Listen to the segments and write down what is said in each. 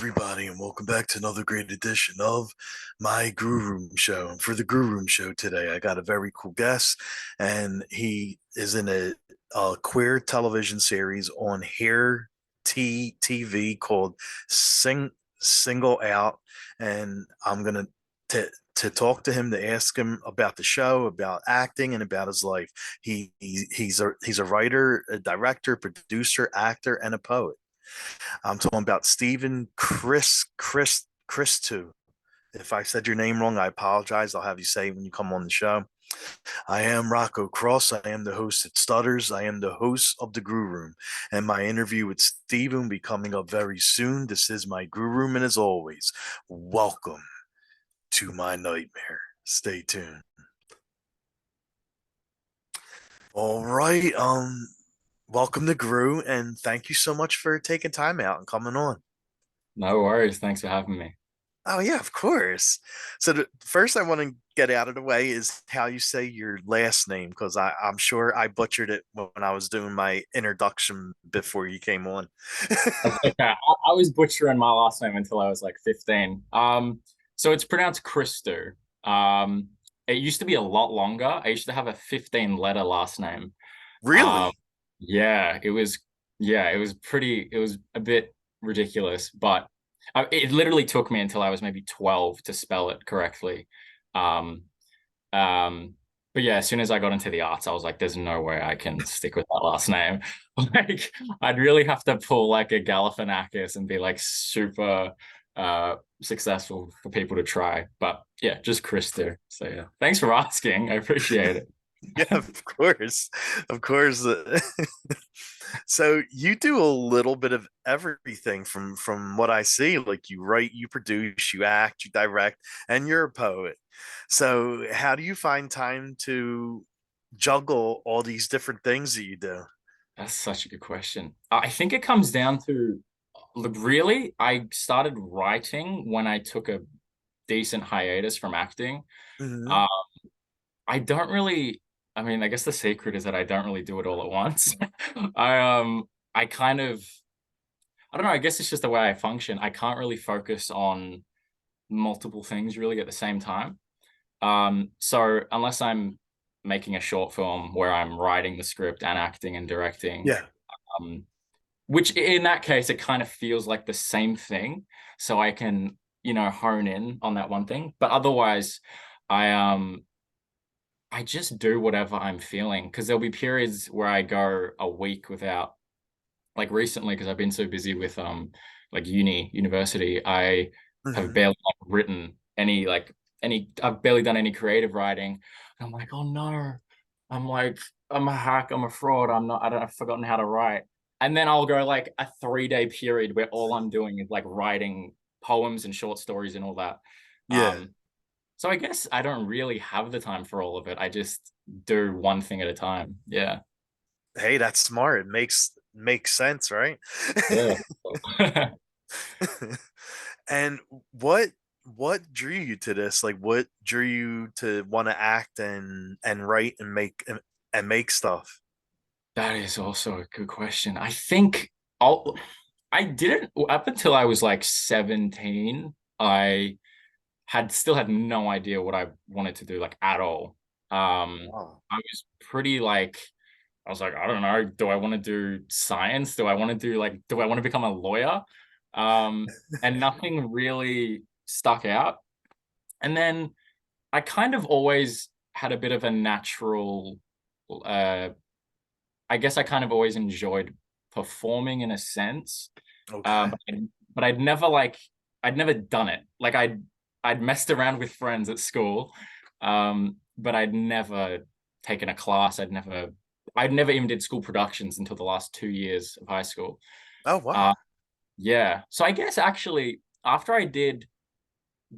everybody, and welcome back to another great edition of my Grue Rume Show. And for the Grue Rume Show today, I got a very cool guest, and he is in a queer television series on Hair TV called Single Out. And I'm gonna to talk to him, to ask him about the show, about acting, and about his life. He's a writer, a director, producer, actor, and a poet. I'm talking about Steven Christou. If I said your name wrong, I apologize. I'll have you say it when you come on the show. I am Rocco Cross. I am the host at Stutters. I am the host of the Grue Room. And my interview with Steven will be coming up very soon. This is my Grue Room, and as always, welcome to my nightmare. Stay tuned. All right. Welcome to Grue, and thank you so much for taking time out and coming on. No worries. Thanks for having me. Oh yeah, of course. So the first I want to get out of the way is how you say your last name, because I'm sure I butchered it when I was doing my introduction before you came on. That's okay. I was butchering my last name until I was like 15. So it's pronounced Christou. It used to be a lot longer. I used to have a 15 letter last name. Um, Really? yeah, it was a bit ridiculous, but it literally took me until I was maybe 12 to spell it correctly. Um, Um, but yeah, as soon as I got into the arts, I was like, there's no way I can stick with that last name. Like, I'd really have to pull like a Galifianakis and be like super successful for people to try. But yeah, just Krista. So yeah, thanks for asking. I appreciate it. Yeah, of course. Of course. So you do a little bit of everything from what I see. Like you write, you produce, you act, you direct, and you're a poet. So how do you find time to juggle all these different things that you do? That's such a good question. I think it comes down to, look, really, I started writing when I took a decent hiatus from acting. Hmm. Um, I don't really, I mean, I guess the secret is that I don't really do it all at once. I kind of, I don't know, I guess it's just the way I function. I can't really focus on multiple things really at the same time. So unless I'm making a short film where I'm writing the script and acting and directing, Yeah. um, which in that case it kind of feels like the same thing, so I can, hone in on that one thing. But otherwise, I um I just do whatever I'm feeling, because there'll be periods where I go a week without, like recently, because I've been so busy with like university, I have Hmm. barely like written I've barely done any creative writing. And I'm like, oh no, I'm like, I'm a hack, I'm a fraud, I've forgotten how to write. And then I'll go like a 3 day period where all I'm doing is like writing poems and short stories and all that. Yeah. Um, so I guess I don't really have the time for all of it. I just do one thing at a time. Yeah. Hey, that's smart. It makes sense, right? Yeah. And what drew you to this? Like what drew you to want to act and write and make stuff? That is also a good question. I'll, I didn't, up until I was like 17, I had still had no idea what I wanted to do, like at all. Wow. I was pretty like, I was like, I don't know, do I want to do science? Do I want to become a lawyer? And nothing really stuck out. And then I kind of always had a bit of a natural, uh, I guess I kind of always enjoyed performing in a sense. Okay. But I'd never done it. Like I'd messed around with friends at school, but I'd never taken a class. I'd never even did school productions until the last 2 years of high school. Oh wow. Uh, yeah. So I guess actually after I did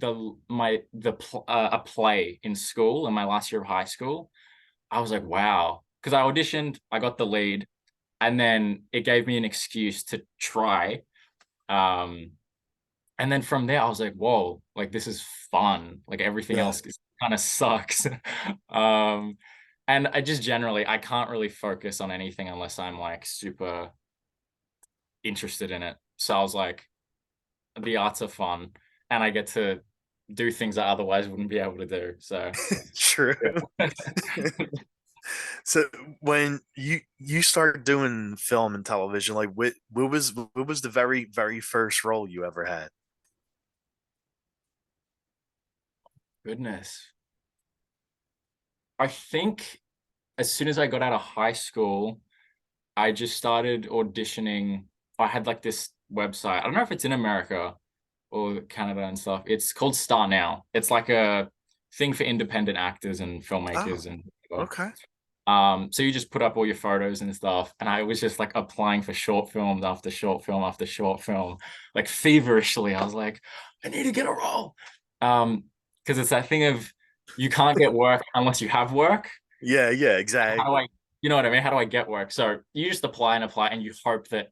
a play in school in my last year of high school, I was like, wow. Because I auditioned, I got the lead, and then it gave me an excuse to try. Um, and then from there, I was like, whoa, like this is fun. Like everything Yeah. else kind of sucks. um, and I just generally, I can't really focus on anything unless I'm like super interested in it. So I was like, the arts are fun, and I get to do things I otherwise wouldn't be able to do. So True. yeah. So when you started doing film and television, like what was the very first role you ever had? Goodness. I think as soon as I got out of high school, I just started auditioning. I had like this website. I don't know if it's in America or Canada and stuff. It's called Star Now. It's like a thing for independent actors and Oh, filmmakers and stuff. okay. So you just put up all your photos and stuff, and I was just like applying for short films after short film after short film, like feverishly. I was like, I need to get a role. Because it's that thing of you can't get work unless you have work. Yeah, yeah, How do exactly. I, you know what I mean? How do I get work? So you just apply and apply, and you hope that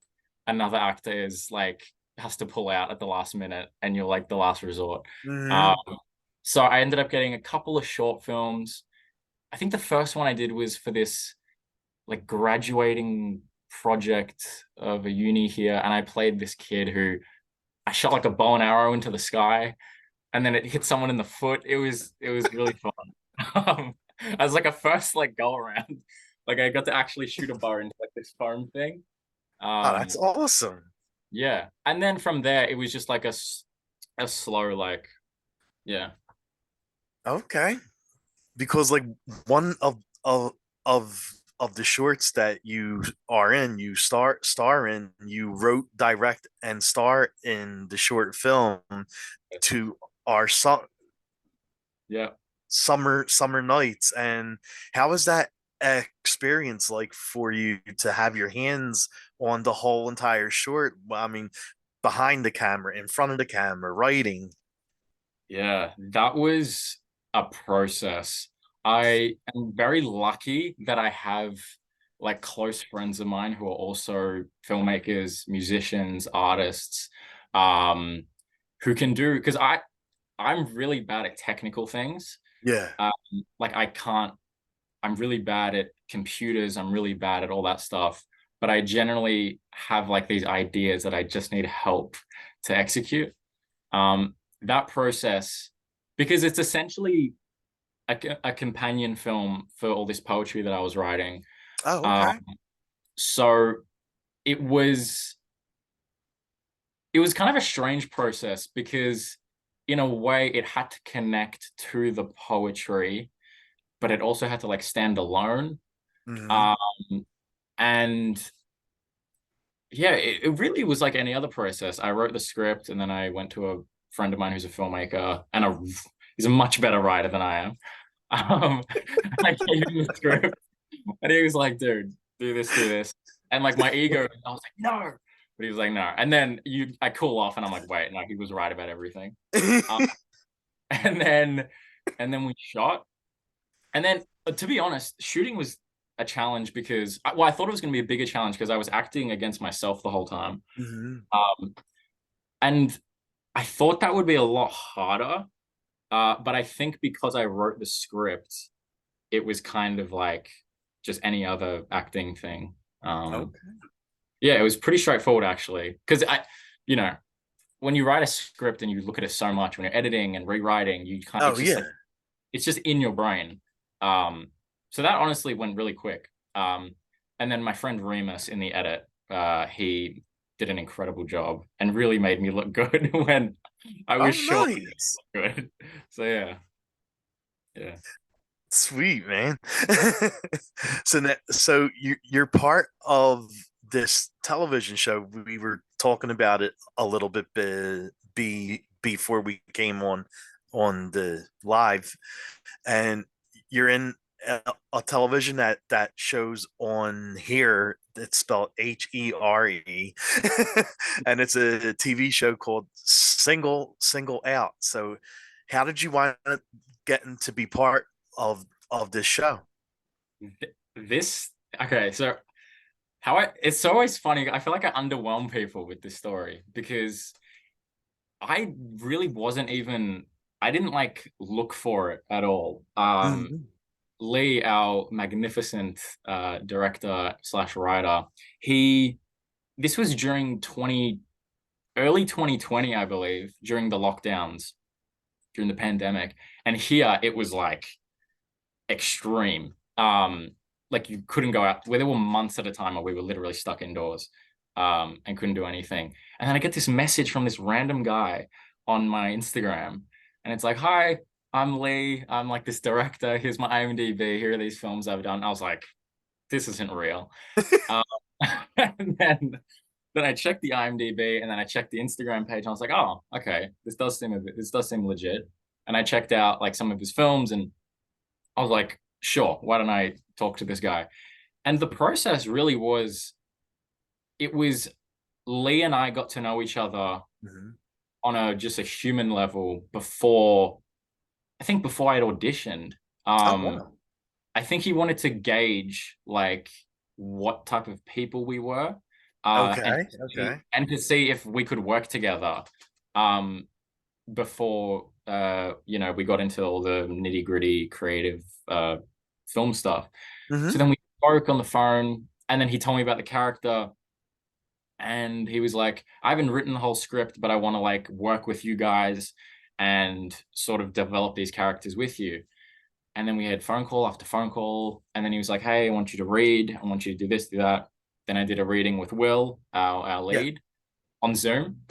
another actor is like has to pull out at the last minute, and you're like the last resort. Um, Hmm. so I ended up getting a couple of short films. I think the first one I did was for this like graduating project of a uni here, and I played this kid who I shot like a bow and arrow into the sky, and then it hit someone in the foot. It was really fun. As like a first like go around, like I got to actually shoot a bow into like this foam thing. Oh, that's Um, awesome. yeah, and then from there it was just like a slow like yeah. Okay. Because like one of the shorts that you are in, you star in, you wrote, direct, and star in the short film to our Yeah. summer nights. And how was that experience like for you to have your hands on the whole entire short? Well, I mean, behind the camera, in front of the camera, writing. Yeah, that was a process. I am very lucky that I have like close friends of mine who are also filmmakers, musicians, artists, um, who can do because I'm really bad at technical things. Yeah. Um, like I can't, I'm really bad at computers, I'm really bad at all that stuff, but I generally have like these ideas that I just need help to execute. That process, because it's essentially a companion film for all this poetry that I was writing. Oh, Um, okay. so it was it was kind of a strange process because in a way it had to connect to the poetry, but it also had to like stand alone. Hmm. Um, and yeah, it really was like any other process. I wrote the script and then I went to a friend of mine who's a filmmaker and he's a much better writer than I am. Um, I gave him the script and he was like, dude, do this. And like my ego, I was like, no. But he was like, no. And then I cool off and I'm like, wait, no, he was right about everything. Um, and then, and then we shot. And then, to be honest, shooting was a challenge because, well, I thought it was going to be a bigger challenge because I was acting against myself the whole time. Hmm. Um, and I thought that would be a lot harder. But I think because I wrote the script, it was kind of like just any other acting thing. Um, Okay. yeah, it was pretty straightforward actually. Because you know, when you write a script and you look at it so much, when you're editing and rewriting, you can't. Oh, It's just yeah. like it's just in your brain. Um, so that honestly went really quick. And then my friend Remus in the edit, he did an incredible job and really made me look good when I Oh, was sure I nice. didn't look good. So yeah, yeah. Sweet, man. So you're part of this television show. We were talking about it a little bit before we came on the live, and you're in a television that shows on here that's spelled HERE, and it's a TV show called Single Out. So, how did you wind up getting to be part of this show? This okay, so how I it's always funny. I feel like I underwhelm people with this story because I really wasn't even I didn't like look for it at all. Mhm. Lee, our magnificent director slash writer, he this was during early 2020, I believe, during the lockdowns, during the pandemic. And here it was like extreme. Like you couldn't go out, where there were months at a time where we were literally stuck indoors, and couldn't do anything. And then I get this message from this random guy on my Instagram, and it's like, "Hi, I'm Lee. I'm like this director. Here's my IMDb. Here are these films I've done." I was like, "This isn't real." Um, and then I checked the IMDb, and then I checked the Instagram page, and I was like, "Oh, okay, this does seem legit." And I checked out like some of his films, and I was like, "Sure, why don't I talk to this guy?" And the process really was, it was Lee and I got to know each other Mhm. on a just a human level before, I think before I'd auditioned. Oh Um, wow. I think he wanted to gauge like what type of people we were, Okay. Okay. and to see if we could work together, um, before we got into all the nitty gritty creative film stuff. Hmm. So then we spoke on the phone, and then he told me about the character, and he was like, "I haven't written the whole script, but I want to like work with you guys and sort of develop these characters with you." And then we had phone call after phone call. And then he was like, "Hey, I want you to read. I want you to do this, do that." Then I did a reading with Will, our Yeah. lead, on Zoom.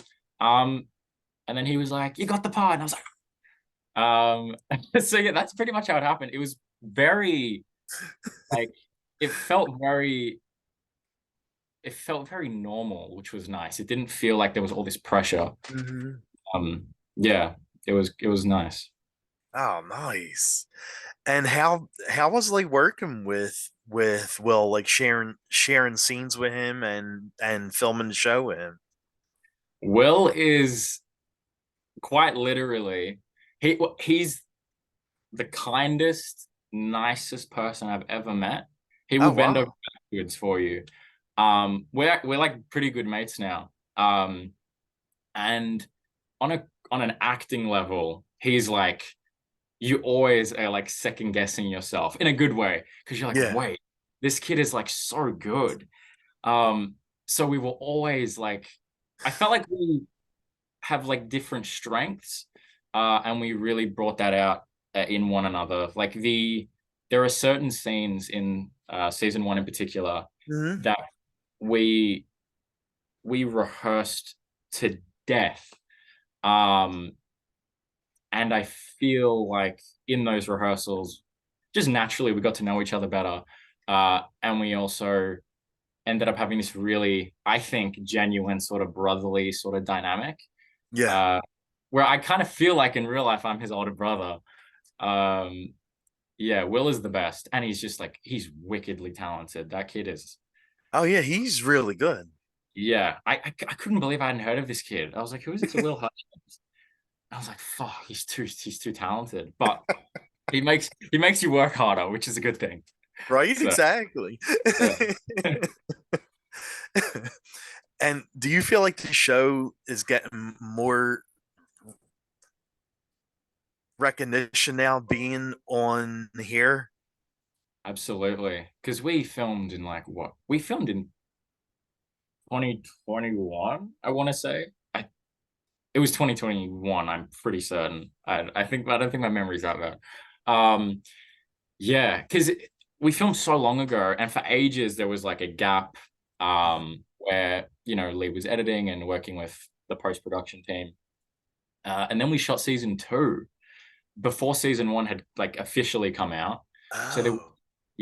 Um, and then he was like, "You got the part." And I was like, so yeah, that's pretty much how it happened. It was very like, it felt very, it felt very normal, which was nice. It didn't feel like there was all this pressure. Hmm. Um, yeah, it was nice. Oh, nice. And how was like working with Will, like sharing scenes with him and filming the show with him? Will is quite literally, he's the kindest, nicest person I've ever met. He Oh will bend over wow. backwards for you. We're like pretty good mates now. And on an acting level, he's like, you always are like second guessing yourself in a good way, because you're like, Yeah. wait, this kid is like so good. Um, so we were always like, I felt like we have like different strengths, and we really brought that out in one another. Like there are certain scenes in season one in particular Hmm. that we we rehearsed to death. Um, and I feel like in those rehearsals, just naturally we got to know each other better. And we also ended up having this really, I think, genuine sort of brotherly sort of dynamic. Yeah. Uh, where I kind of feel like in real life I'm his older brother. Um, yeah, Will is the best, and he's just like, he's wickedly talented. That kid is, Oh yeah, he's really good. yeah. I couldn't believe I hadn't heard of this kid. I was like, who is this Will Hutchins? I was like, fuck, he's too talented. But he makes you work harder, which is a good thing. Right, So exactly. yeah. And do you feel like the show is getting more recognition now being on here? Absolutely. Because we filmed in like what? We filmed in 2021, I want to say. It was 2021, I'm pretty certain. I don't think my memory's that bad. Um, yeah, because we filmed so long ago, and for ages there was like a gap, where Lee was editing and working with the post-production team. And then we shot season two before season one had like officially come out. So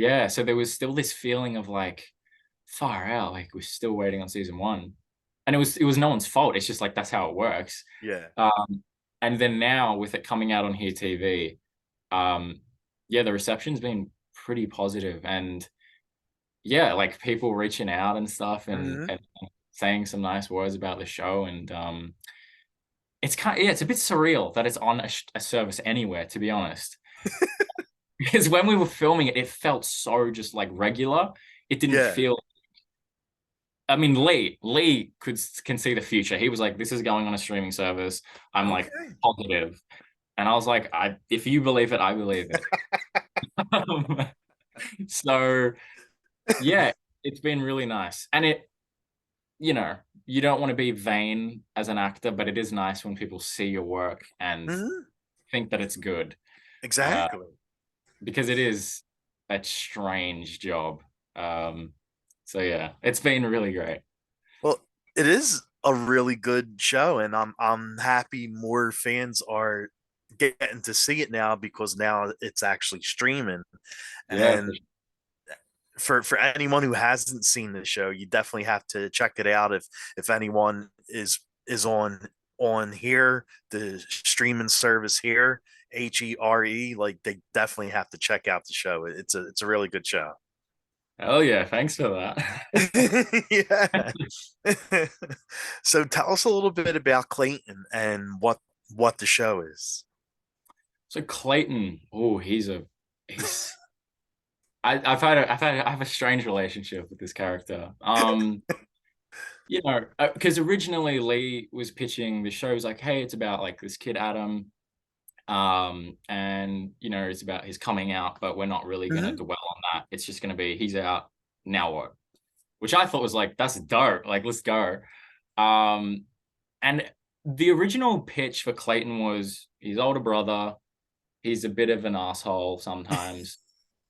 Oh, so there was still this feeling of like, far out, like we're still waiting on season one. And it was no one's fault. It's just like that's how it works. yeah. And then now with it coming out on Here TV, um, yeah, the reception's been pretty positive, and yeah, like people reaching out and stuff, Hmm. and saying some nice words about the show, and it's kind of, yeah, it's a bit surreal that it's on a service anywhere, to be honest. Because when we were filming it, it felt so just like regular. It didn't Yeah. feel. I mean, Lee can see the future. He was like, "This is going on a streaming service." I'm like, Okay. positive, and I was like, "I if you believe it, I believe it." So yeah, it's been really nice, and it, you know, you don't want to be vain as an actor, but it is nice when people see your work and Mhm. think that it's good, uh, Exactly. because it is a strange job. So yeah, it's been really great. Well, it is a really good show, and I'm happy more fans are getting to see it now because now it's actually streaming. Yeah, And for anyone who hasn't seen the show, you definitely have to check it out. If anyone is on here, the streaming service here, HERE, like they definitely have to check out the show. It's a really good show. hell yeah, thanks for that. Yeah. So tell us a little bit about Clayton and what the show is. So Clayton, oh, he's I have a strange relationship with this character. Because originally Lee was pitching the show, was like, hey, it's about like this kid Adam, and it's about his coming out, but we're not really gonna Mhm. dwell on that. It's just gonna be he's out, now what? Which I thought was like, that's dope. Like, let's go. Um, and the original pitch for Clayton was his older brother. He's a bit of an asshole sometimes.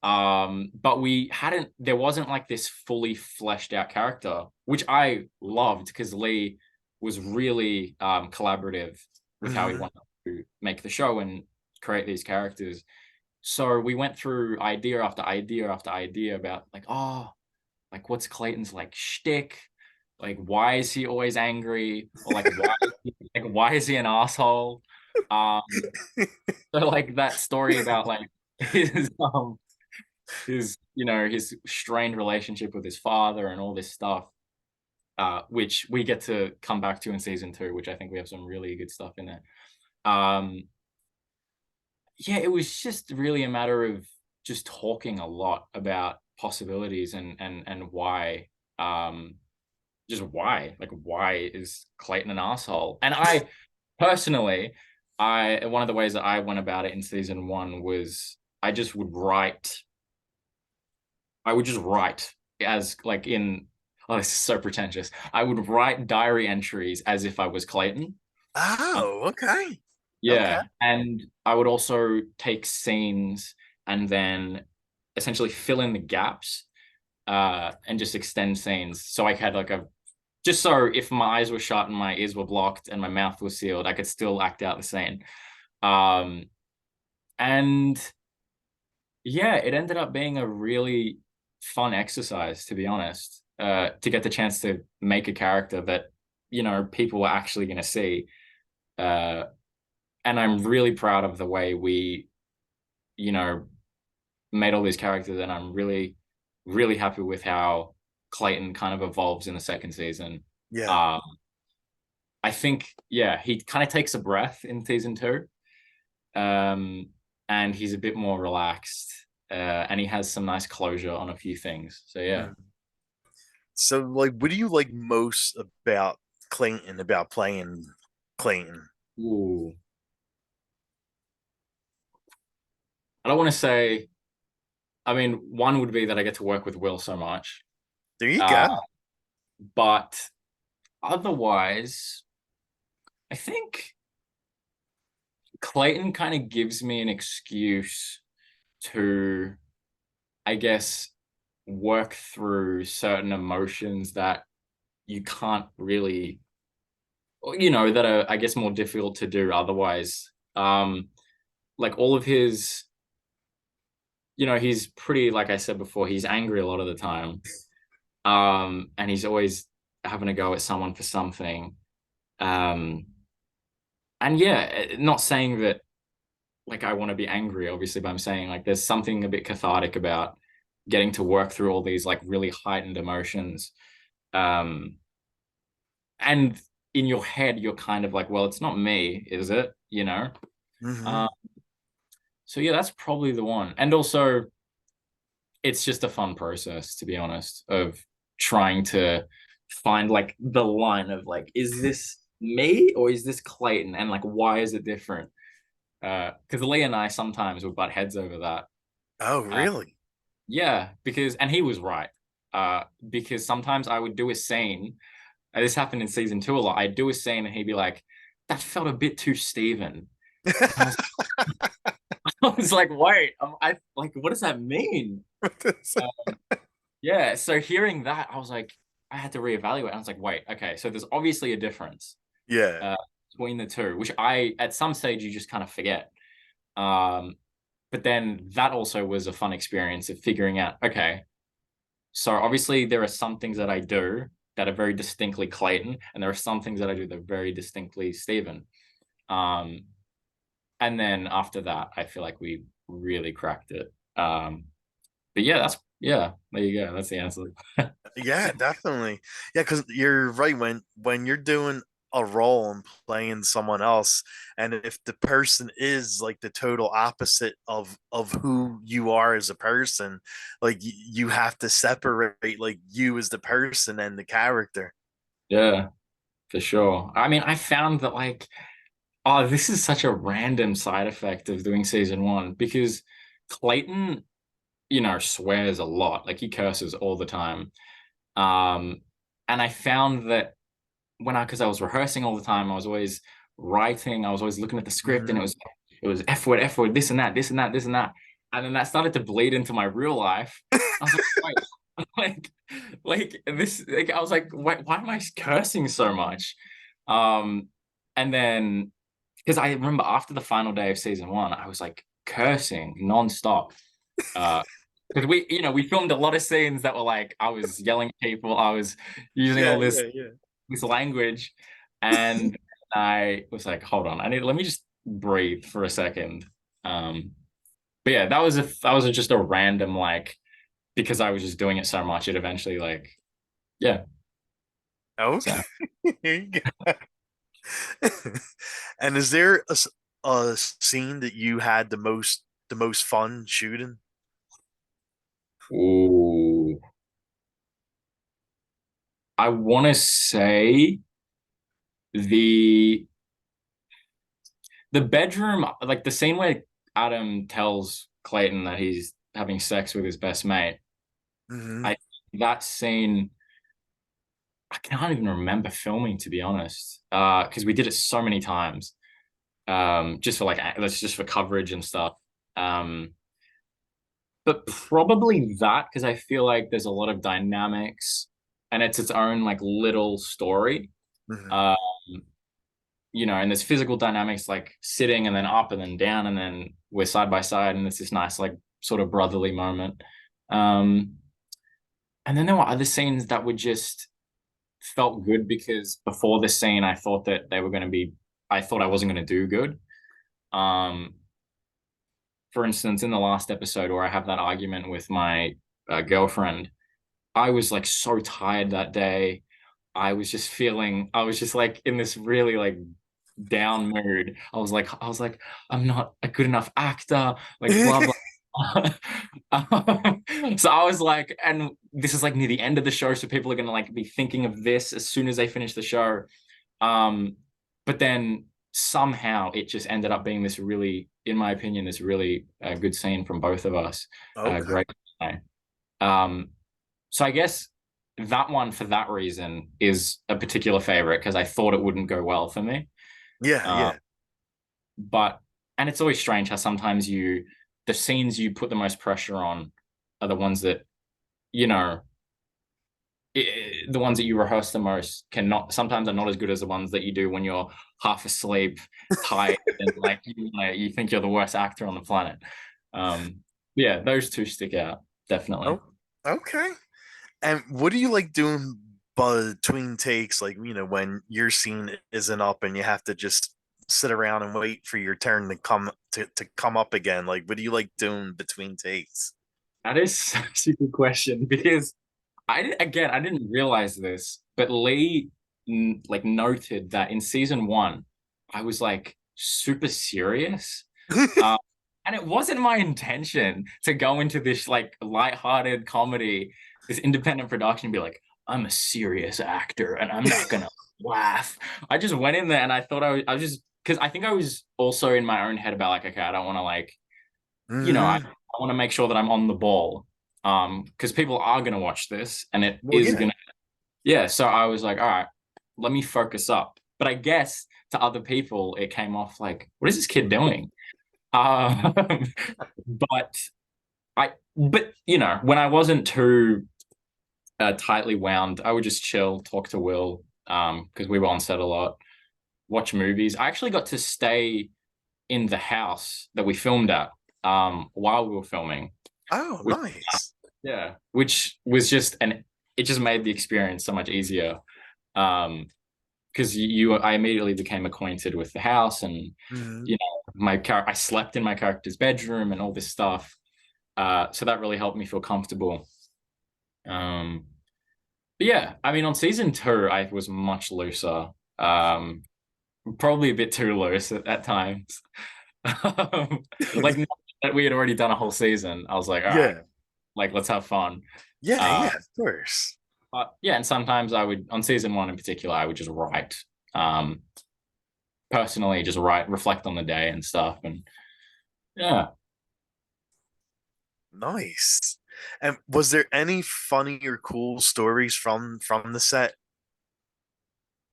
But there wasn't like this fully fleshed out character, which I loved because Lee was really collaborative with how he Mhm. wanted to make the show and create these characters. So we went through idea after idea after idea about like, oh, like what's Clayton's like shtick? Like, why is he always angry? Or like why is he an asshole? Um, so like that story about like his strained relationship with his father and all this stuff, which we get to come back to in season 2, which I think we have some really good stuff in there. Um, yeah, it was just really a matter of just talking a lot about possibilities and why, just why, like why is Clayton an asshole? And I personally, I one of the ways that I went about it in season 1 was I would just write as like in, oh, this is so pretentious. I would write diary entries as if I was Clayton. Uh, Oh, okay. Okay. yeah. And I would also take scenes and then essentially fill in the gaps, and just extend scenes. So I had like just so if my eyes were shut and my ears were blocked and my mouth was sealed, I could still act out the scene. Um, and yeah, it ended up being a really fun exercise, to be honest, to get the chance to make a character that, people were actually going to see. Uh, and I'm really proud of the way we, you know, made all these characters. And I'm really, really happy with how Clayton kind of evolves in the second season. Yeah. Um, I think, yeah, he kind of takes a breath in season 2. Um, and he's a bit more relaxed, and he has some nice closure on a few things. So yeah. Mhm. So like what do you like most about Clayton, about playing Clayton? Ooh. I don't want to say. I mean, one would be that I get to work with Will so much, There you uh, go. but otherwise, I think Clayton kind of gives me an excuse to, I guess, work through certain emotions that you can't really, that are, I guess, more difficult to do otherwise. Like all of his, he's pretty, like I said before, he's angry a lot of the time. And he's always having to go at someone for something. Um, and yeah, not saying that like I want to be angry, obviously, but I'm saying like there's something a bit cathartic about getting to work through all these like really heightened emotions. Um, and in your head, you're kind of like, well, it's not me, is it? Hmm. Um, so yeah, that's probably the one. And also, it's just a fun process, to be honest, of trying to find like the line of like, is this me or is this Clayton? And like, why is it different? Because Lee and I sometimes would butt heads over that. Oh, Uh, really? yeah, and he was right. Because sometimes I would do a scene and this happened in season 2 a lot. I'd do a scene and he'd be like, that felt a bit too Steven. And I was like, wait, I like, what does that mean? Yeah. So hearing that, I was like, I had to reevaluate. I was like, wait, okay. So there's obviously a difference Yeah. between the two, which at some stage, you just kind of forget. But then that also was a fun experience of figuring out, okay, so obviously there are some things that I do that are very distinctly Clayton, and there are some things that I do that are very distinctly Steven. And then after that, I feel like we really cracked it. But yeah, there you go. That's the answer. Yeah, definitely. Yeah, because you're right. When you're doing a role and playing someone else, and if the person is like the total opposite of who you are as a person, like you have to separate like you as the person and the character. Yeah, for sure. I mean, I found that like, oh, this is such a random side effect of doing season 1 because Clayton, swears a lot. Like he curses all the time. And I found that because I was rehearsing all the time, I was always writing, I was always looking at the script, and Mhm. it was F word, this and that, this and that, this and that. And then that started to bleed into my real life. I was like, wait, this, like, I was like, why am I cursing so much? And then because I remember after the final day of season 1, I was like cursing nonstop. Because we filmed a lot of scenes that were like I was yelling at people, I was using Yeah, all yeah, yeah. this language, and I was like, hold on, let me just breathe for a second. But yeah, that was just a random like because I was just doing it so much, it eventually like yeah. Okay. So Here you go. And is there a scene that you had the most fun shooting? ooh, I want to say the the bedroom, like the scene where Adam tells Clayton that he's having sex with his best mate. Hmm. I That scene, I can't even remember filming to be honest, because we did it so many times, just for like that's just for coverage and stuff. Um, but probably that because I feel like there's a lot of dynamics, and it's its own like little story. Hmm. Um, and there's physical dynamics like sitting and then up and then down, and then we're side by side, and it's this nice like sort of brotherly moment. Um, and then there were other scenes that were just felt good because before the scene, I thought that they were going to be, I thought I wasn't going to do good. Um, for instance, in the last episode where I have that argument with my girlfriend, I was like so tired that day. I was just like in this really like down mood. I was like, I'm not a good enough actor, like blah blah. So I was like, and this is like near the end of the show, so people are gonna like be thinking of this as soon as they finish the show. Um, but then somehow it just ended up being this really, in my opinion, this really good scene from both of us. Okay. Great. Um, so I guess that one for that reason is a particular favorite because I thought it wouldn't go well for me. Yeah, Uh, yeah. but and it's always strange how sometimes the scenes you put the most pressure on are the ones that you know the ones that you rehearse the most cannot sometimes are not as good as the ones that you do when you're half asleep, tired, and like you think you're the worst actor on the planet. Um, yeah, those two stick out definitely. Oh, okay. And what do you like doing between takes? Like, when your scene isn't up and you have to just sit around and wait for your turn to come up again. Like, what do you like doing between takes? That is such a good question because I didn't realize this, but Lee like noted that in season 1, I was like super serious. Uh, and it wasn't my intention to go into this like lighthearted comedy, this independent production, and be like, I'm a serious actor and I'm not gonna laugh. I just went in there and I thought I was just because I think I was also in my own head about like, okay, I don't want to like, I Hmm. want to make sure that I'm on the ball. Because people are gonna watch this and it Well, is yeah. gonna, yeah. So I was like, all right. let me focus up. But I guess to other people, it came off like, what is this kid doing? Um, but but when I wasn't too tightly wound, I would just chill, talk to Will, because we were on set a lot, watch movies. I actually got to stay in the house that we filmed at while we were filming. Oh, Which, nice. yeah, which was it just made the experience so much easier. Because I immediately became acquainted with the house, and Mhm. I slept in my character's bedroom and all this stuff. So that really helped me feel comfortable. But yeah, I mean, on season 2, I was much looser. Probably a bit too loose at times. Like that we had already done a whole season. I was like, all right, Yeah. like let's have fun. Yeah, Uh, yeah, of course. yeah, and sometimes I would, on season 1 in particular, I would just write. Um, Personally, just write, reflect on the day and stuff, and yeah. Nice. And was there any funny or cool stories from the set?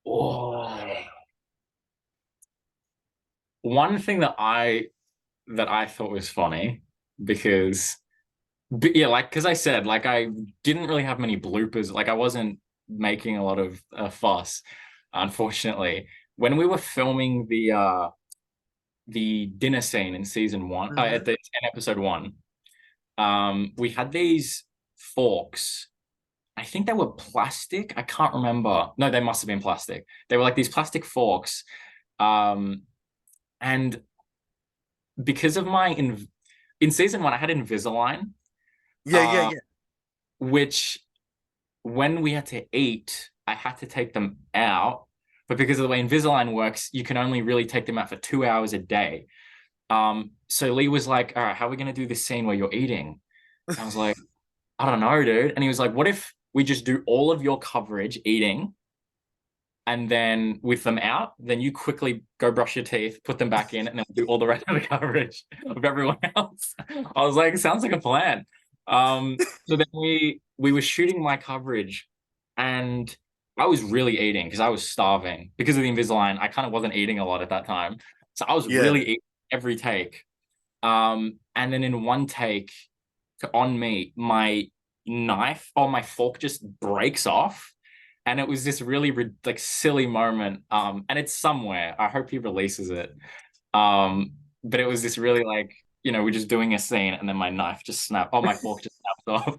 Oh. One thing that I thought was funny because but yeah, like because I said, like I didn't really have many bloopers. Like I wasn't making a lot of fuss, unfortunately. When we were filming the dinner scene in season 1, Hmm. in episode 1, we had these forks. I think they were plastic. I can't remember. No, they must have been plastic. They were like these plastic forks. Um, and because of my in season 1, I had Invisalign, Yeah, yeah, uh, yeah. which when we had to eat, I had to take them out. But because of the way Invisalign works, you can only really take them out for 2 hours a day. So Lee was like, all right, how are we going to do this scene where you're eating? I was like, I don't know, dude. And he was like, what if we just do all of your coverage eating, and then with them out, then you quickly go brush your teeth, put them back in, and then do all the rest of the coverage of everyone else. I was like, sounds like a plan. So then we were shooting my coverage, and I was really eating because I was starving because of the Invisalign. I kind of wasn't eating a lot at that time, so I was Yeah. really eating every take. And then in one take, on me, my knife or my fork just breaks off. And it was this really like silly moment. And it's somewhere. I hope he releases it. But it was this really like, we're just doing a scene and then my knife just snapped. Oh, my fork just snapped off.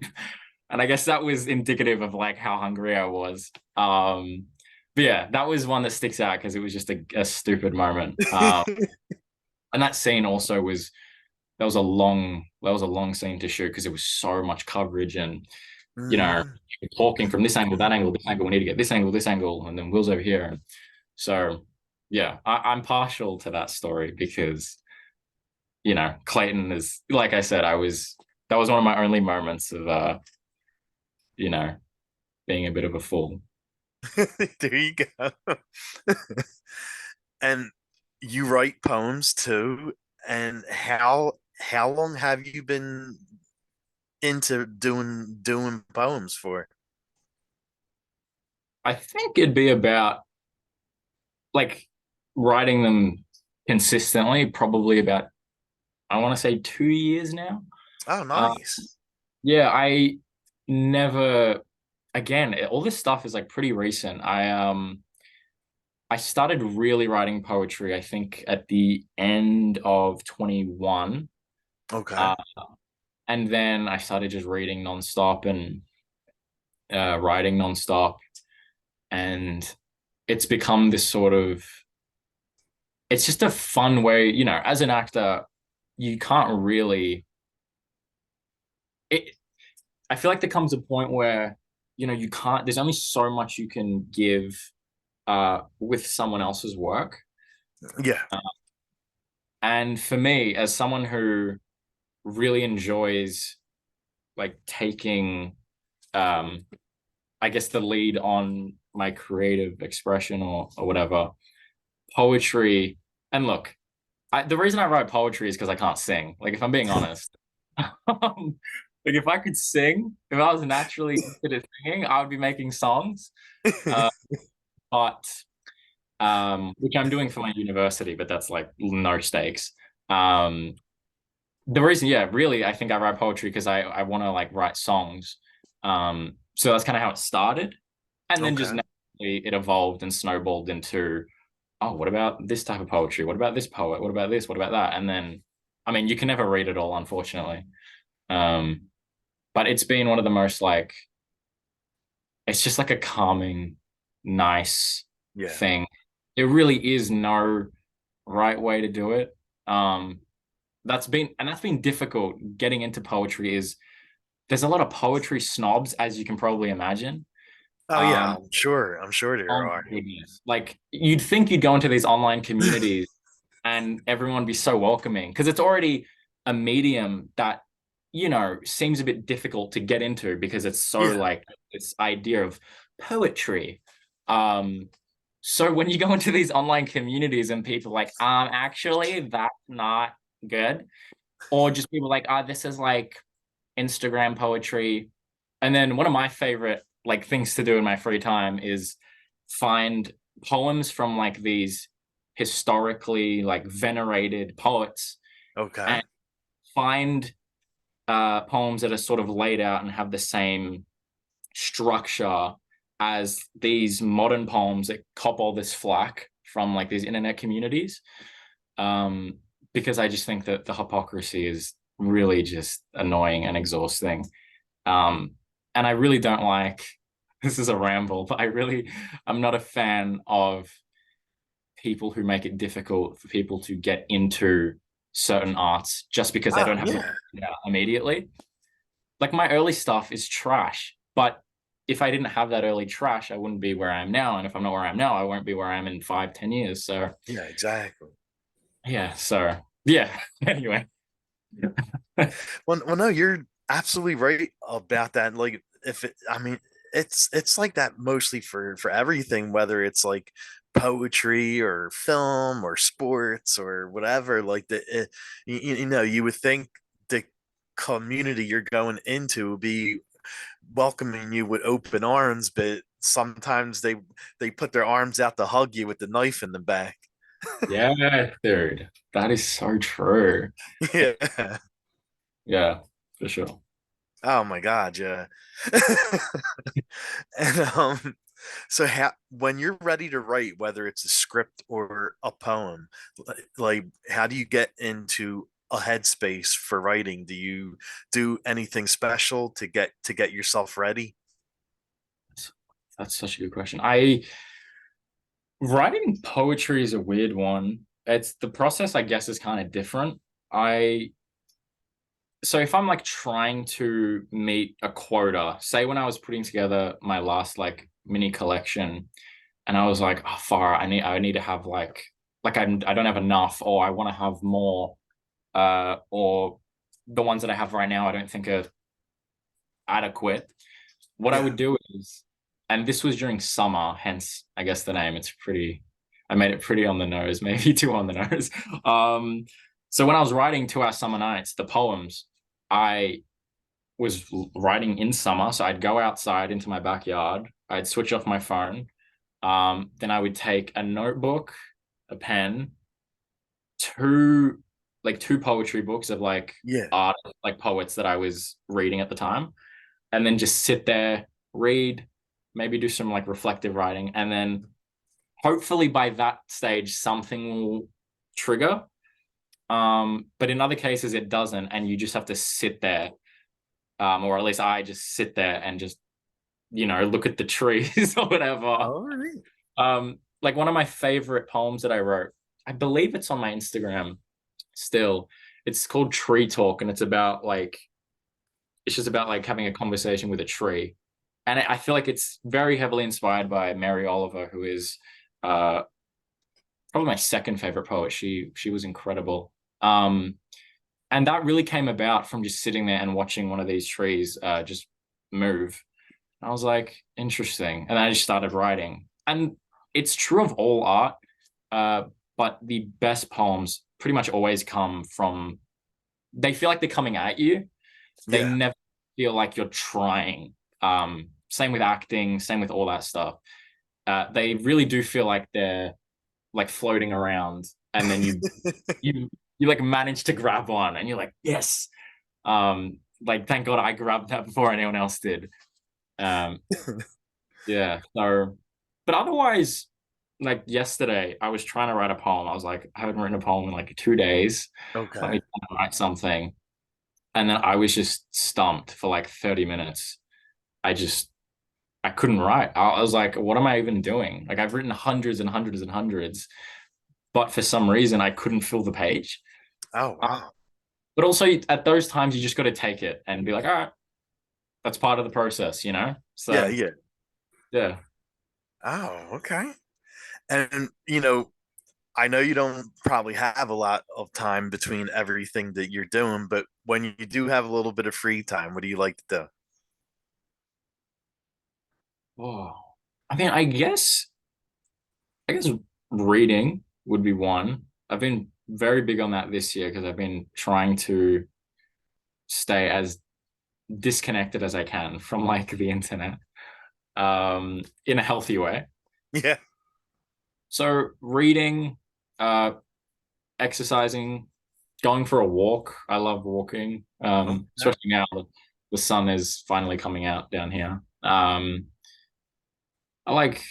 And I guess that was indicative of like how hungry I was. But yeah, that was one that sticks out because it was just a stupid moment. And that scene also was that was a long scene to shoot because it was so much coverage and you know Hmm. talking from this angle, that angle, this angle. We need to get this angle, and then Will's over here. And so yeah, I'm partial to that story because Clayton is, like I said, that was one of my only moments of you know being a bit of a fool. There you go. And you write poems too. And how long have you been into doing poems for? I think it'd be about like writing them consistently, probably about, I want to say, 2 years now. Oh, Uh, nice. yeah, I never. Again, all this stuff is like pretty recent. I started really writing poetry, I think, at the end of 21. Okay. Uh, and then I started just reading nonstop and writing nonstop. And it's become this sort of, it's just a fun way, as an actor, you can't really, it, I feel like there comes a point where, you can't, there's only so much you can give with someone else's work. Yeah. Uh, and for me, as someone who really enjoys like taking, um, I guess, the lead on my creative expression or whatever, poetry. And look, the reason I write poetry is because I can't sing. Like, if I'm being honest, like if I could sing, if I was naturally good at singing, I would be making songs. Uh, but which I'm doing for my university, but that's like no stakes. The reason, yeah, really, I think I write poetry because I want to like write songs. So that's kind of how it started, and then just Okay. naturally it evolved and snowballed into, oh, what about this type of poetry? What about this poet? What about this? What about that? And then, I mean, you can never read it all, unfortunately. Um, but it's been one of the most like, it's just like a calming, nice Yeah. thing. There really is no right way to do it. Um, that's been difficult getting into poetry. Is there's a lot of poetry snobs, as you can probably imagine. Oh yeah, Um, I'm sure. I'm sure there oh my are. goodness. Like you'd think you'd go into these online communities and everyone be so welcoming because it's already a medium that, seems a bit difficult to get into because it's so Yeah. like this idea of poetry. Um, so when you go into these online communities and people are like, actually, that's not good. Or just people like, this is like Instagram poetry. And then one of my favorite like things to do in my free time is find poems from like these historically like venerated poets Okay. and find poems that are sort of laid out and have the same structure as these modern poems that cop all this flack from like these internet communities. Um, because I just think that the hypocrisy is really just annoying and exhausting. Um, and I really don't like, this is a ramble, but I'm not a fan of people who make it difficult for people to get into certain arts just because they Oh don't have the yeah. immediately. Like my early stuff is trash, but if I didn't have that early trash, I wouldn't be where I am now. And if I'm not where I am now, I won't be where I am in 5, 10 years. So Yeah, exactly. yeah, so yeah. Anyway. Well, no, you're absolutely right about that. Like, I mean, it's like that mostly for everything, whether it's like poetry or film or sports or whatever. Like you would think the community you're going into would be welcoming you with open arms, but sometimes they put their arms out to hug you with the knife in the back. Yeah, dude. That is so true. Yeah. Yeah, for sure. Oh my God, yeah. And so when you're ready to write, whether it's a script or a poem, like how do you get into a headspace for writing? Do you do anything special to get yourself ready? That's such a good question. I Writing poetry is a weird one. It's the process, I guess, is kind of different. I So if I'm like trying to meet a quota, say when I was putting together my last like mini collection, and I was like, oh, far, I need to have I don't have enough, or I want to have more, or the ones that I have right now I don't think are adequate. What I Yeah. would do is, and this was during summer, hence I guess the name. I made it pretty on the nose, maybe too on the nose. So when I was writing 2 Hour Summer Nights, the poems, I was writing in summer. So I'd go outside into my backyard. I'd switch off my phone. Then I would take a notebook, a pen, two two poetry books of like Yeah. art, like poets that I was reading at the time, and then just sit there, read, maybe do some like reflective writing, and then hopefully by that stage something will trigger. But in other cases it doesn't, and you just have to sit there, or at least I just sit there and just look at the trees or whatever. All right. Like one of my favorite poems that I wrote, I believe it's on my Instagram still. It's called Tree Talk, and it's just about like having a conversation with a tree. And I feel like it's very heavily inspired by Mary Oliver, who is uh, probably my second favorite poet. She was incredible. And that really came about from just sitting there and watching one of these trees just move. I was like, interesting. And I just started writing. And it's true of all art, uh, but the best poems pretty much always come from, they feel like they're coming at you. They Yeah. never feel like you're trying. Same with acting, same with all that stuff. they really do feel like they're like floating around, and then you like manage to grab one, and you're like, yes, like thank God I grabbed that before anyone else did. Um, yeah. So, but otherwise, like yesterday, I was trying to write a poem. I was like, I haven't written a poem in like 2 days. Let me Okay. try to write something. And then I was just stumped for like 30 minutes. I couldn't write. I was like, what am I even doing? Like I've written hundreds and hundreds and hundreds, but for some reason I couldn't fill the page. Oh Uh, wow. but also at those times you just got to take it and be like, all right, that's part of the process, you know? Yeah, So yeah. yeah. Oh, okay. And I know you don't probably have a lot of time between everything that you're doing, but when you do have a little bit of free time, what do you like to do? Oh, I mean, I guess reading would be one. I've been very big on that this year because I've been trying to stay as disconnected as I can from like the internet, in a healthy way. Yeah. So reading, uh, exercising, going for a walk. I love walking, Okay. especially now that the sun is finally coming out down here. I like,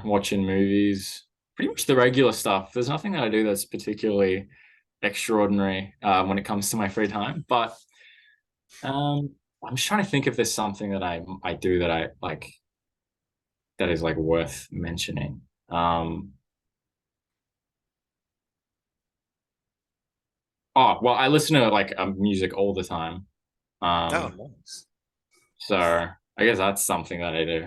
watching movies, pretty much the regular stuff. There's nothing that I do that's particularly extraordinary when it comes to my free time. But I'm just trying to think if there's something that I do that I like that is like worth mentioning. Um, oh well, I listen to like music all the time. Oh, Um, nice. so I guess that's something that I do.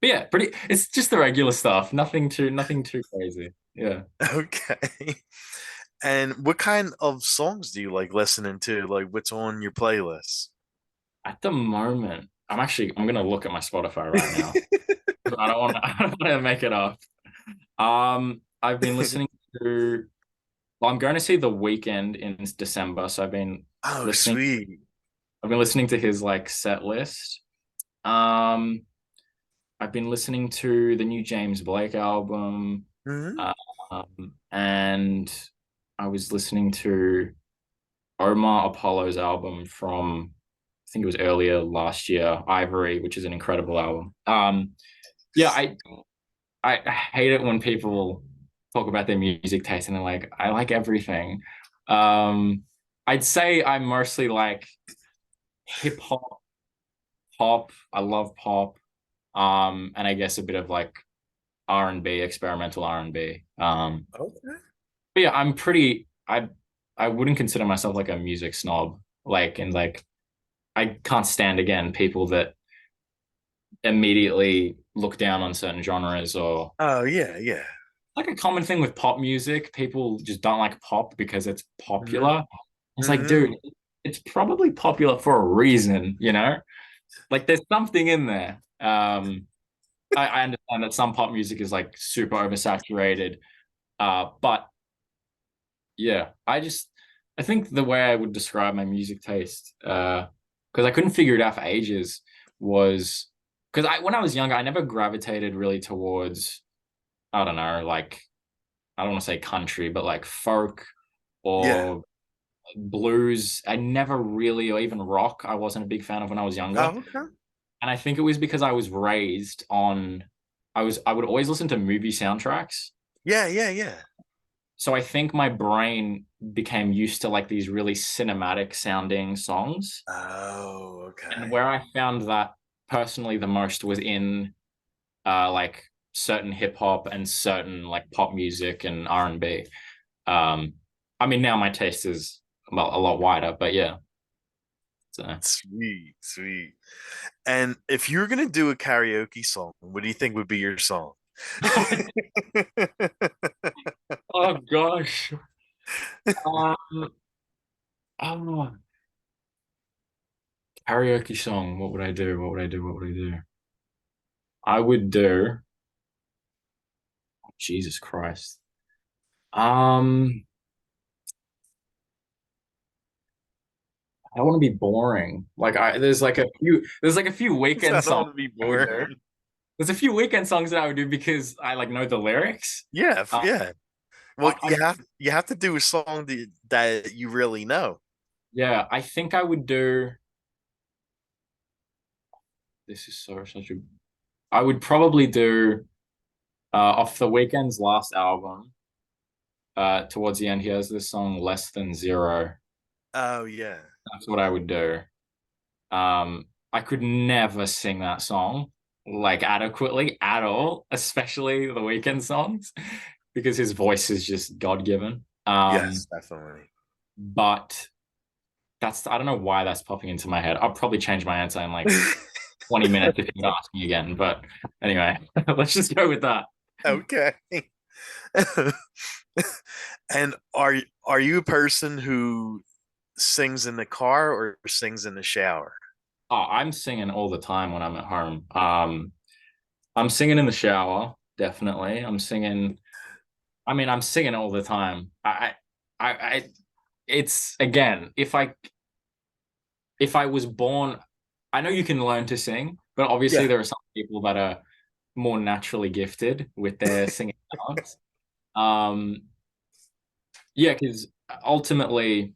But yeah, pretty. It's just the regular stuff. Nothing too crazy. Yeah. Okay. And what kind of songs do you like listening to? Like, what's on your playlist? At the moment, I'm gonna look at my Spotify right now. I don't want to I don't want to make it up. I've been listening to well, I'm going to see The Weekend in December, so Oh, listening sweet. I've been listening to his like set list. Um, I've been listening to the new James Blake album. Hmm. And I was listening to Omar Apollo's album from I think it was earlier last year, Ivory, which is an incredible album. Yeah, I hate it when people talk about their music taste and they're like, I like everything. Um, I'd say I'm mostly like hip hop, pop. I love pop. And I guess a bit of like R&B, experimental R&B. Okay. But yeah, I wouldn't consider myself like a music snob. And I can't stand again people that immediately look down on certain genres or Oh, yeah, yeah. like a common thing with pop music. People just don't like pop because it's Hmm. popular. It's like, Hmm. dude, it's probably popular for a reason, you know? Like there's something in there. I understand that some pop music is like super oversaturated. But yeah, I think the way I would describe my music taste, because I couldn't figure it out for ages, was because I when I was younger, I never gravitated really towards, I don't know, like I don't want to say country, but like folk Yeah. or blues. I never really, or even rock, I wasn't a big fan of when I was younger. Oh, okay. And I think it was because I was raised on, I would always listen to movie soundtracks. Yeah, yeah, yeah. So I think my brain became used to like these really cinematic sounding songs. Oh, And okay. where I found that personally the most was in like certain hip hop and certain like pop music and R&B. Um, I mean now my taste is well a lot wider, but yeah. So Sweet, sweet. And if you were gonna do a karaoke song, what do you think would be your song? oh gosh. Um, oh, karaoke song. What would I do? What would I do? What would I do? I would do Jesus Christ. Um, I don't want to be boring. Like there's like a few I weekend don't songs want to be I would do. boring. There's a few weekend songs that I would do because I like know the lyrics. Yeah, Uh, yeah. Well, I you have to do a song that you really know. yeah, I think I would do. This is so such a. I would probably do off the Weeknd's last album. Towards the end, he has this song "Less Than Zero." Oh yeah. That's what I would do. I could never sing that song like adequately at all, especially the Weeknd songs, because his voice is just God-given. Yes, definitely. But that's I don't know why that's popping into my head. I'll probably change my answer in like 20 minutes if you ask me again. But anyway, let's just go with that. Okay. And are you a person who sings in the car or sings in the shower? Oh, I'm singing all the time when I'm at home. I'm singing in the shower, definitely. I'm singing. I mean, I'm singing all the time. I it's again, if I was born, I know you can learn to sing, but obviously Yeah. there are some people that are more naturally gifted with their singing talents. Um, yeah, because ultimately,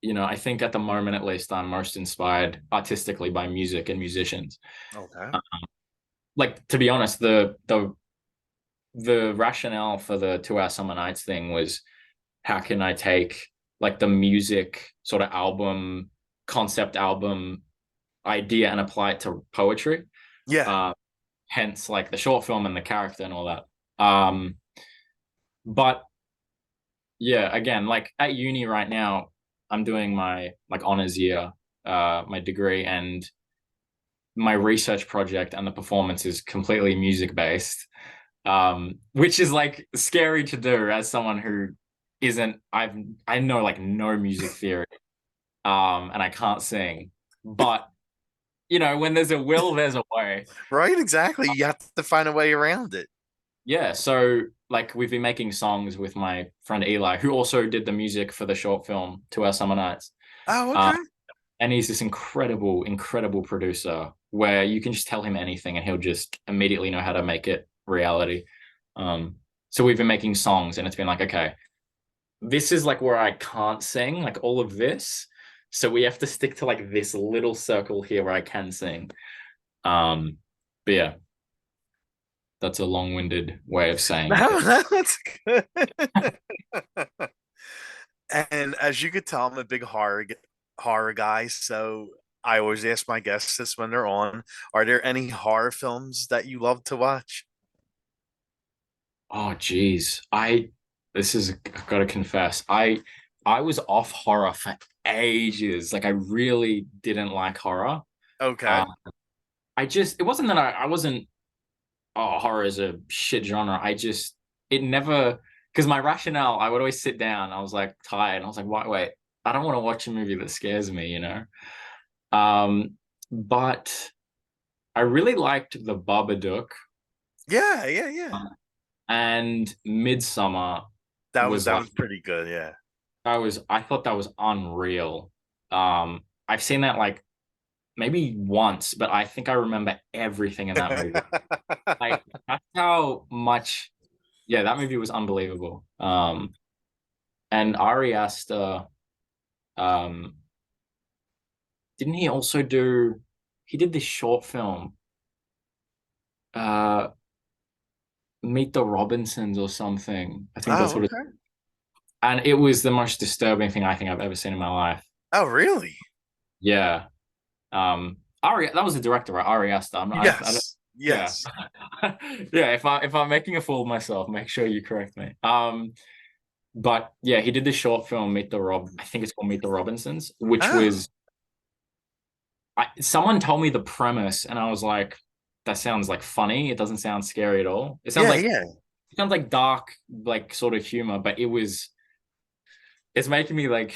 I think at the moment at least, I'm most inspired artistically by music and musicians. Okay. Uh, like to be honest, the rationale for the 2 Hour Summer Nights thing was how can I take like the music sort of album concept album idea and apply it to poetry. Yeah. Uh, hence like the short film and the character and all that. But yeah, again, like at uni right now, I'm doing my like honors year, my degree, and my research project and the performance is completely music based, which is like scary to do as someone who isn't. I know like no music theory, and I can't sing, but when there's a will, there's a way. Right, exactly. You have to find a way around it. Yeah, so like we've been making songs with my friend Eli, who also did the music for the short film 2 Hour Summer Nights. Oh, Um, okay. and he's this incredible, incredible producer where you can just tell him anything and he'll just immediately know how to make it reality. Um, so we've been making songs and it's been like, okay, this is like where I can't sing, like all of this. So we have to stick to like this little circle here where I can sing. Um, but yeah, that's a long-winded way of saying it. That's good. And as you could tell, I'm a big horror guy, so I always ask my guests this when they're on. Are there any horror films that you love to watch? Oh, geez. I've got to confess, I was off horror for ages. Like I really didn't like horror. Okay. Uh, it wasn't that I wasn't, oh, horror is a shit genre. It never, because my rationale, I would always sit down. I was like tired. And I was like, wait, I don't want to watch a movie that scares me. But I really liked The Babadook, Yeah, yeah, yeah. and Midsummer was That like, was pretty good, yeah. I thought that was unreal. I've seen that like maybe once, but I think I remember everything in that movie. Like that's how much, yeah, that movie was unbelievable. And Ari Aster, um, didn't he also do? He did this short film, uh, Meet the Robinsons or something. I think that's Oh, what it. okay. And it was the most disturbing thing I think I've ever seen in my life. Oh, really? Yeah. Ari, that was the director, right? Ari Aster. I don't, Yes. yeah, Yes. yeah. If I'm making a fool of myself, make sure you correct me. But yeah, he did this short film, Meet the Rob. I think it's called Meet the Robinsons, which Oh, was. Someone told me the premise, and I was like, that sounds like funny. It doesn't sound scary at all. yeah, yeah. It sounds like dark, like sort of humor, but it's making me like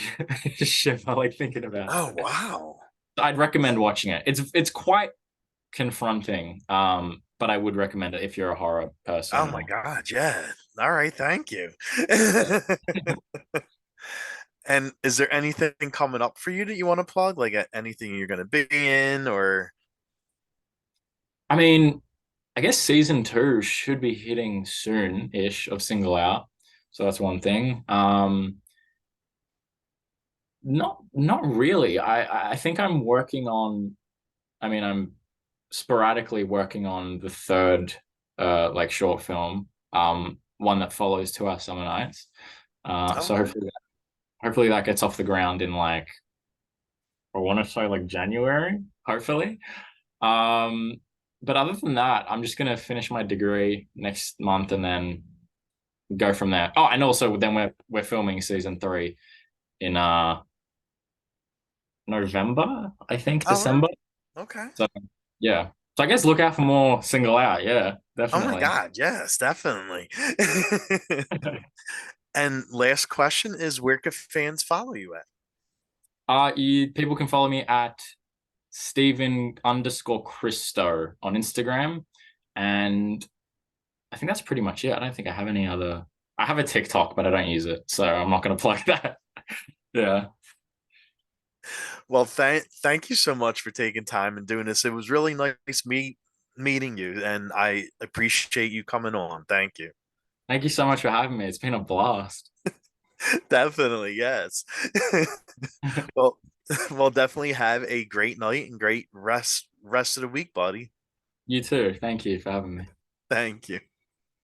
shiver, like thinking about Oh, it. wow. I'd recommend watching it. It's quite confronting, but I would recommend it if you're a horror Oh person my or God, yeah. All right, thank you. And is there anything coming up for you that you want to plug? Like anything you're going to be in or I mean. I guess season 2 should be hitting soon-ish of Single Out. So that's one thing. Not really. I think I'm working on, I mean, I'm sporadically working on the third like short film, one that follows To Our Summer Nights. So Oh, hopefully that gets off the ground in like, I want to say like January, hopefully. Um, but other than that, I'm just gonna finish my degree next month and then go from there. Oh, and also then we're filming season 3 in November, I think, all right. December. Okay. So yeah. So I guess look out for more Single Out. Yeah, Oh my definitely. God, yes, definitely. And last question is, where can fans follow you at? You people can follow me at Steven_Christou on Instagram. And I think that's pretty much it. I don't think I have any other. I have a TikTok, but I don't use it, so I'm not going to plug that. Yeah. Well, thank you so much for taking time and doing this. It was really nice meeting you, and I appreciate you coming on. Thank you. Thank you so much for having me. It's been a blast. Definitely, yes. Well, well, definitely have a great night and great rest of the week, buddy. You too. Thank you for having me. Thank you.